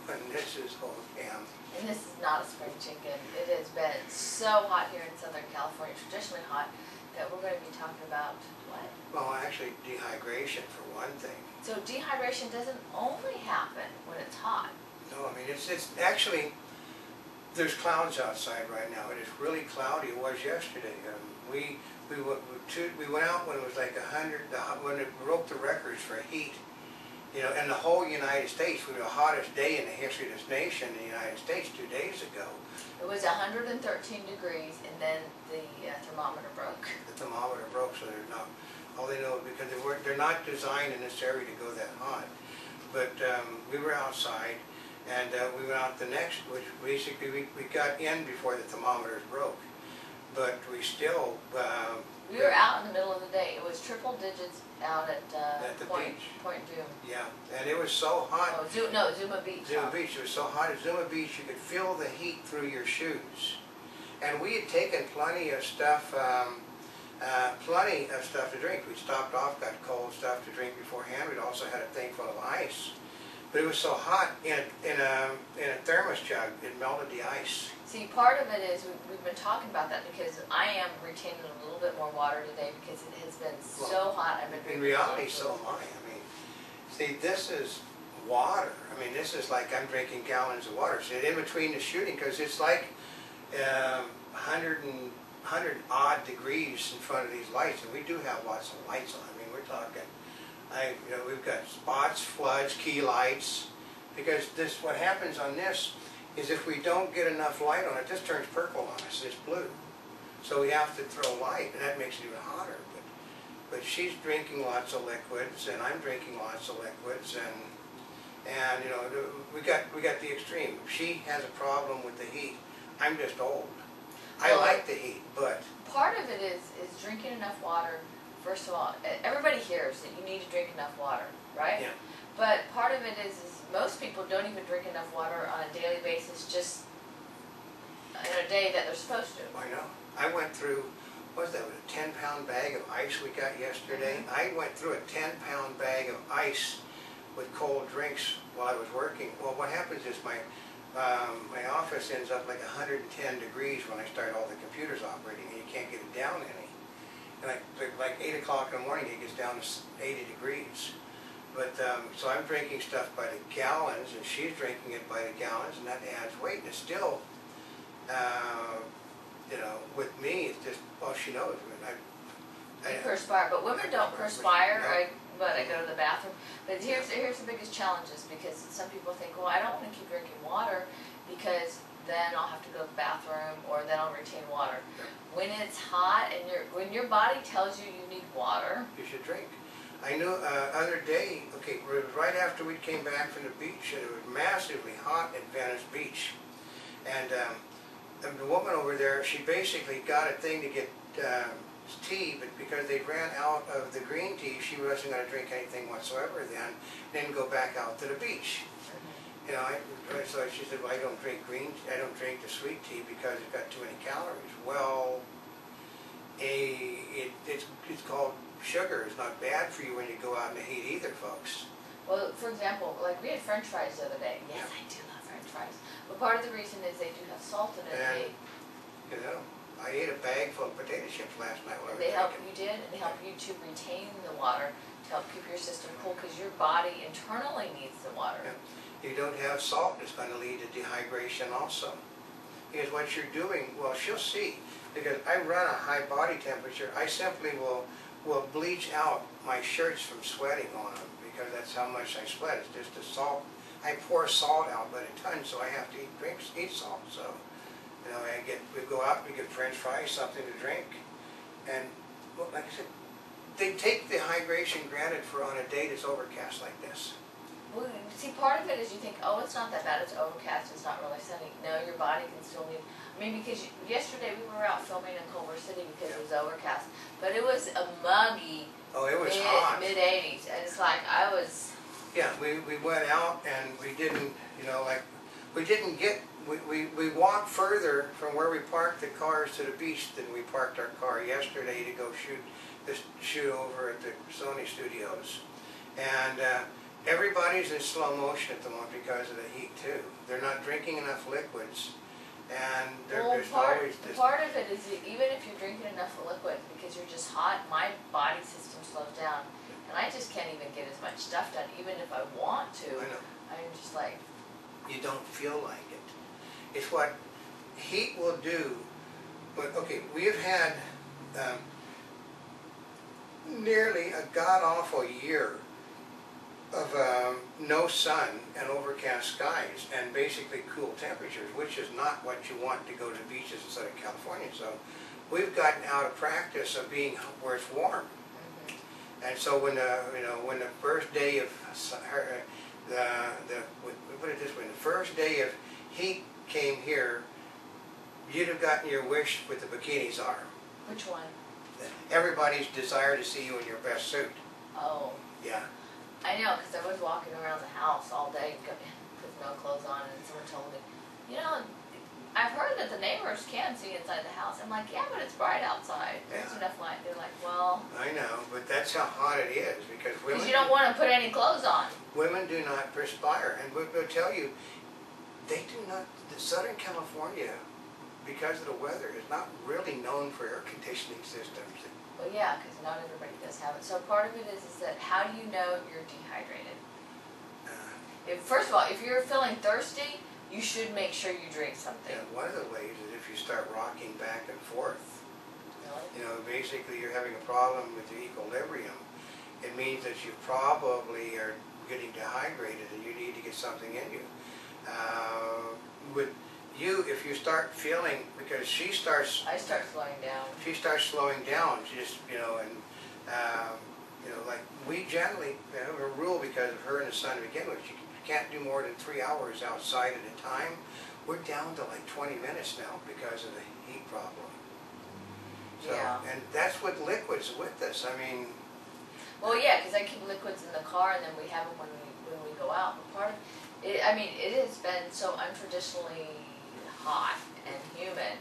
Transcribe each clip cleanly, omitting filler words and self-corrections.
and this is ham. And this is not a spring chicken. It has been so hot here in Southern California, traditionally hot, that we're going to be talking about what? Well, actually, dehydration for one thing. So dehydration doesn't only happen when it's hot. No, I mean, it's actually, there's clouds outside right now. It is really cloudy. It was yesterday. We went out when it was like 100, when it broke the records for heat. You know, in the whole United States, we were the hottest day in the history of this nation in the United States 2 days ago. It was 113 degrees, and then the thermometer broke. The thermometer broke, so they're not, all they know, because they're not designed in this area to go that hot. But we were outside, and we went out the next, which basically we got in before the thermometers broke. But we still... we were out in the middle of the day. It was triple digits out at the Point Dume. Yeah, and it was so hot. Oh, Zuma Beach. Zuma Beach. It was so hot at Zuma Beach you could feel the heat through your shoes. And we had taken plenty of stuff to drink. We stopped off, got cold stuff to drink beforehand. We'd also had a thing full of ice. But it was so hot, in a thermos jug, it melted the ice. See, part of it is we've been talking about that because I am retaining a little bit more water today because it has been so hot. I've been in reality, so am I. I mean, see, this is water. I mean, this is like I'm drinking gallons of water. So in between the shooting, because it's like 100 odd degrees in front of these lights, and we do have lots of lights on. I mean, we're talking. We've got spots, floods, key lights, because what happens on this is if we don't get enough light on it, this turns purple on us, it's blue. So we have to throw light, and that makes it even hotter. But she's drinking lots of liquids, and I'm drinking lots of liquids, and you know, we got the extreme. She has a problem with the heat. I'm just old. I like the heat, but part of it is drinking enough water. First of all, everybody hears that you need to drink enough water, right? Yeah. But part of it is most people don't even drink enough water on a daily basis, just in a day that they're supposed to. I know. I went through, what was that, a 10-pound bag of ice we got yesterday? I went through a 10-pound bag of ice with cold drinks while I was working. Well, what happens is my office ends up like 110 degrees when I start all the computers operating, and you can't get it down any. And like 8 o'clock in the morning, it gets down to 80 degrees. But, so I'm drinking stuff by the gallons, and she's drinking it by the gallons, and that adds weight. And it's still, you know, with me, it's just, well, she knows. I mean, you perspire, but women don't perspire, but I go to the bathroom. But here's the biggest challenges, because some people think, well, I don't want to keep drinking water because then I'll have to go to the bathroom, or then I'll retain water. Yeah. When it's hot and when your body tells you you need water, you should drink. I knew other day, okay, right after we came back from the beach, and it was massively hot at Venice Beach. And the woman over there, she basically got a thing to get tea, but because they ran out of the green tea, she wasn't going to drink anything whatsoever then go back out to the beach. You know, so she said, well, I don't drink the sweet tea because it's got too many calories. Well, it's called sugar. It's not bad for you when you go out in the heat either, folks. Well, for example, like we had French fries the other day. Yes, I do love French fries. But part of the reason is they do have salt in it. And, you know, I ate a bag full of potato chips last night while I was They help you did, and they help you to retain the water to help keep your system cool, because your body internally needs the water. Yeah. You don't have salt, it's going to lead to dehydration also. Because what you're doing, well, she'll see, because I run a high body temperature, I simply will bleach out my shirts from sweating on them, because that's how much I sweat. It's just the salt. I pour salt out by the ton, so I have to eat salt. So, you know, we go out, we get French fries, something to drink, and well, like I said, they take the hydration granted for on a day that's overcast like this. Well, see, part of it is you think, oh, it's not that bad, it's overcast, it's not really sunny. No, your body can still need, I mean, because yesterday we were out filming in Culver City because it was overcast, but it was a muggy, it was hot. Mid-80s, and it's like, I was... Yeah, we went out and we didn't, you know, like, we didn't get, we walked further from where we parked the cars to the beach than we parked our car yesterday to go shoot over at the Sony studios. And everybody's in slow motion at the moment because of the heat too. They're not drinking enough liquids, and they're just always just... Part of it is that even if you're drinking enough liquid, because you're just hot, my body system slows down, and I just can't even get as much stuff done, even if I want to. I know. I'm just like... You don't feel like it. It's what heat will do. But okay, we have had nearly a god-awful year of no sun and overcast skies and basically cool temperatures, which is not what you want to go to beaches in Southern California. So we've gotten out of practice of being where it's warm. And so when when the first day of put it this way, the first day of heat came here, you'd have gotten your wish with the bikinis are. Which one? Everybody's desire to see you in your best suit. Oh. Yeah. I know, because I was walking around the house all day with no clothes on, and someone told me, you know, I've heard that the neighbors can see inside the house. I'm like, yeah, but it's bright outside. There's enough light. They're like, well... I know, but that's how hot it is, because women... Because you don't want to put any clothes on. Women do not perspire, and we'll tell you, they do not... Southern California, because of the weather, is not really known for air conditioning systems. Well, yeah, because not everybody does have it. So part of it is that how do you know you're dehydrated? First of all, if you're feeling thirsty, you should make sure you drink something. Yeah, one of the ways is if you start rocking back and forth. Really? You know, basically you're having a problem with your equilibrium. It means that you probably are getting dehydrated and you need to get something in you. If you start feeling, because she starts... I start slowing down. She starts slowing down. She just, like we generally have a rule because of her and the son to begin with. You can't do more than 3 hours outside at a time. We're down to like 20 minutes now because of the heat problem. So, yeah. And that's what liquids with us. I mean... Well, yeah, because I keep liquids in the car and then we have them when we go out. But part of it, I mean, it has been so untraditionally hot and humid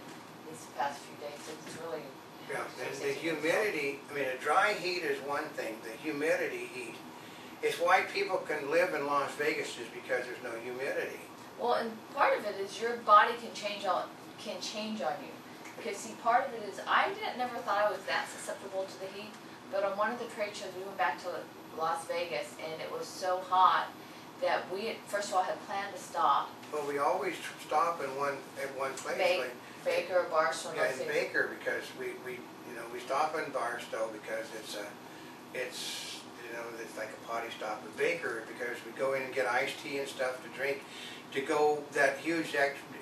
these past few days. It's really... Yeah, and the humidity, I mean, a dry heat is one thing. The humidity heat is why people can live in Las Vegas, is because there's no humidity. Well, and part of it is your body can change on you. Because see, part of it is I never thought I was that susceptible to the heat, but on one of the trade shows we went back to Las Vegas and it was so hot that we first of all had planned to stop. Well, we always stop at one place. Baker or Barstow. Yeah, in Baker, because we stop in Barstow because it's like a potty stop at Baker, because we go in and get iced tea and stuff to drink. To go that huge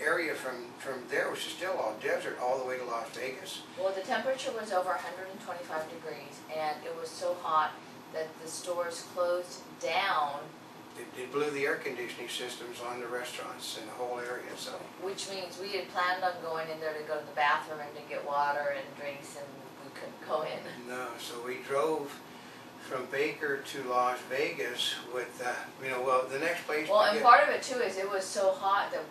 area from there, which is still all desert, all the way to Las Vegas. Well, the temperature was over 125 degrees, and it was so hot that the stores closed down. It blew the air conditioning systems on the restaurants in the whole area. So, which means we had planned on going in there to go to the bathroom and to get water and drinks, and we couldn't go in. No, so we drove from Baker to Las Vegas with, the next place. Well, and part of it too is it was so hot that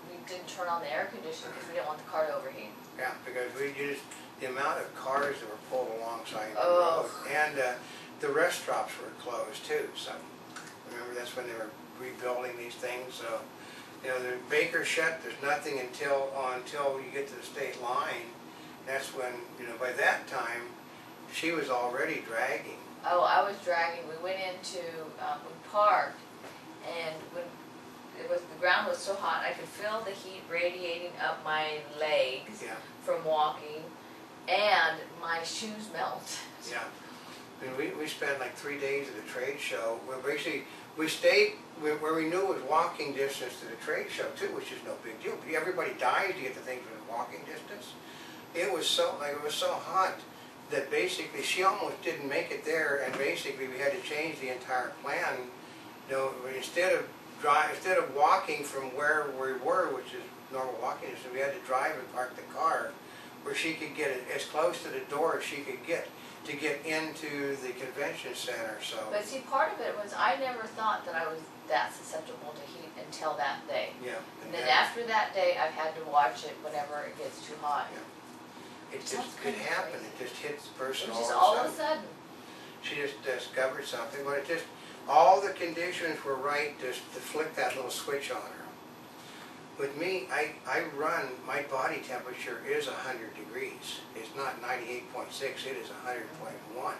we didn't turn on the air conditioner because we didn't want the car to overheat. Yeah, because the amount of cars that were pulled alongside the road, and the rest stops were closed too. So remember, that's when they were rebuilding these things. So the Baker shut. There's nothing until you get to the state line. That's when by that time she was already dragging. Oh, I was dragging. We went into, we parked, and when the ground was so hot, I could feel the heat radiating up my legs from walking, and my shoes melt. Yeah. I mean, we spent like 3 days at the trade show. We stayed where we knew it was walking distance to the trade show too, which is no big deal. Everybody dies to get the things within walking distance. It was so hot that basically she almost didn't make it there, and basically we had to change the entire plan. Instead of walking from where we were, which is normal walking distance, we had to drive and park the car where she could get it as close to the door as she could get to get into the convention center. So, but see, part of it was I never thought that I was that susceptible to heat until that day. Yeah. And then after that day, I've had to watch it whenever it gets too hot. Yeah. It happened. It just hits the person all of a sudden. She just discovered something, but it just all the conditions were right just to flick that little switch on her. With me, I run, my body temperature is 100 degrees. It's not 98.6, it is 100.1,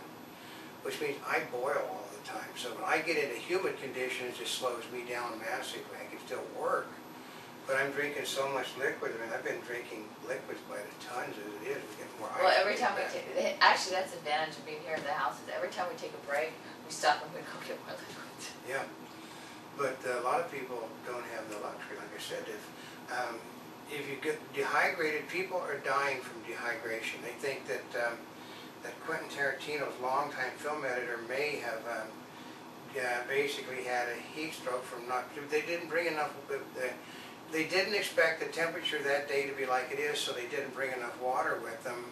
which means I boil all the time. So when I get into humid conditions, it slows me down massively. I can still work, but I'm drinking so much liquid. I mean, I've been drinking liquids by the tons as it is. We get more ice. Well, every time we take, actually that's the advantage of being here in the house, is every time we take a break, we stop and we go get more liquids. Yeah, but a lot of people don't have the luxury. Like I said, if you get dehydrated, people are dying from dehydration. They think that that Quentin Tarantino's longtime film editor may have basically had a heat stroke from not. They didn't bring enough. They didn't expect the temperature that day to be like it is, so they didn't bring enough water with them.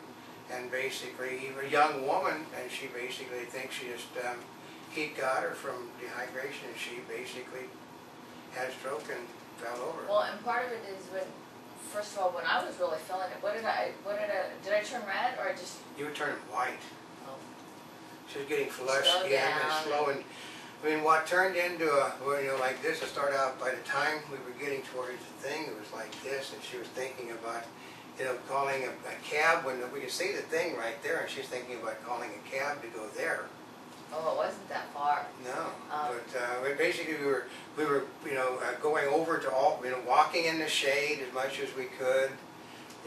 And basically, a young woman, and she basically thinks she just heat got her from dehydration, and she basically had a stroke and fell over. Well, and part of it is when, first of all, when I was really feeling it, did I turn red or just? You were turning white. Oh. She was getting flushed Slow skin down. and slow, and I mean, what turned into a, well, you know, like this, it started out by the time we were getting towards the thing, it was like this, and she was thinking about, you know, calling a cab when we could see the thing right there, and she's thinking about calling a cab to go there. Oh, it wasn't that far. No, but basically we were, you know, going over to all, you know, walking in the shade as much as we could,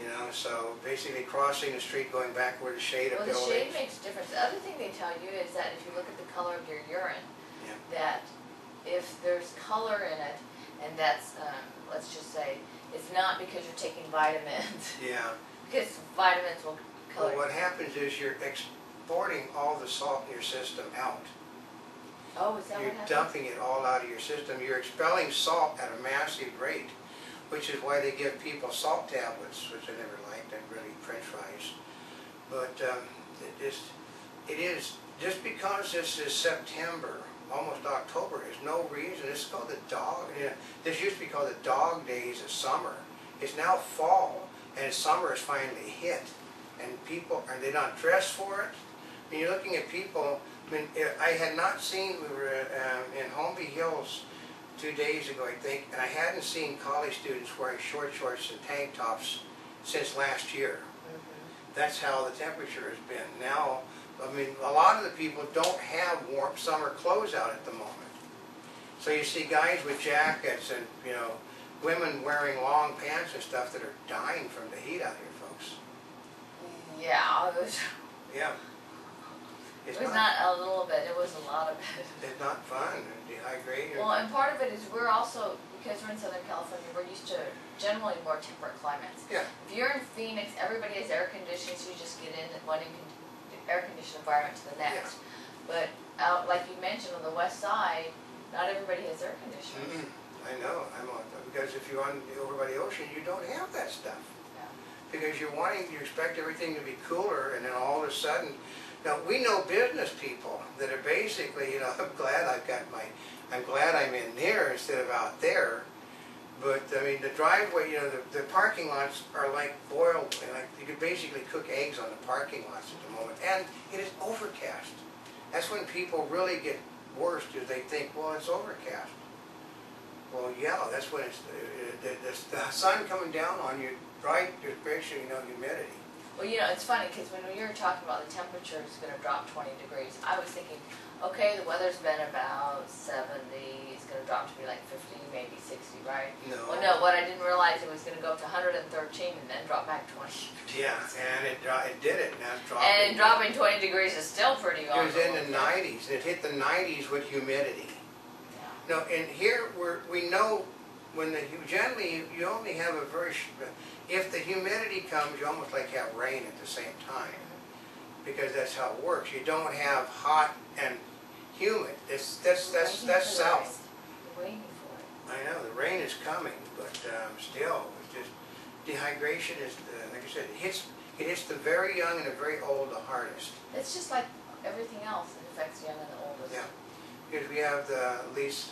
you know, so basically crossing the street, going back where the shade of Well, the buildings. shade makes a difference. The other thing they tell you is that if you look at the color of your urine, Yeah. that if there's color in it, and that's, let's just say, it's not because you're taking vitamins, Yeah. because vitamins will color. Well, what happens is you're exporting all the salt in your system out. Oh, is that You're what happens? dumping it all out of your system. You're expelling salt at a massive rate, which is why they give people salt tablets, which I never liked. I really French fries. But it is just because this is September, almost October, there's no reason. It's called the dog. You know, this used to be called the dog days of summer. It's now fall, and summer has finally hit. And people, are they not dressed for it? I mean, you're looking at people. I mean, I had not seen. We were in Holmby Hills 2 days ago, I think, and I hadn't seen college students wearing short shorts and tank tops since last year. That's how the temperature has been. Now, I mean, a lot of the people don't have warm summer clothes out at the moment. So you see guys with jackets and, you know, women wearing long pants and stuff that are dying from the heat out here, folks. Yeah, Yeah. it was not a little bit, it was a lot of it. It's not fun. Dehydrated. Well, and part of it is we're also, because we're in Southern California, we're used to generally more temperate climates. Yeah. If you're in Phoenix, everybody has air conditioning, so you just get in one air conditioned environment to the next. Yeah. But out, like you mentioned, on the west side, not everybody has air conditioning. I know. I'm on because if you're on over by the ocean, you don't have that stuff. Yeah. Because you expect everything to be cooler, and then all of a sudden, now we know business people that are basically, you know, I'm glad I'm in there instead of out there. But I mean, the driveway, you know, the parking lots are like boiled, like you could basically cook eggs on the parking lots at the moment, and it is overcast. That's when people really get worse, is they think, well, it's overcast. Well, yeah, that's when it's the sun coming down on you, right? There's basically no humidity. Well, you know, it's funny, because when you were talking about the temperature is going to drop 20 degrees, I was thinking, okay, the weather's been about 70, it's going to drop to be like 50, maybe 60, right? No. Well, no, what I didn't realize, it was going to go up to 113 and then drop back 20. Yeah, and it did it, and that's dropping. And dropping 20 degrees is still pretty It was in the awful. 90s. It hit the 90s with humidity. Yeah. No, and here we know when generally you only have a very, if the humidity comes, you almost like have rain at the same time, because that's how it works. You don't have hot and humid. That's south. We're waiting for it. I know the rain is coming, but still, it's just dehydration is like I said, it hits the very young and the very old the hardest. It's just like everything else, it affects the young and the oldest. Yeah, because we have the least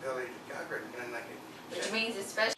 village of Concord, and like. Which means especially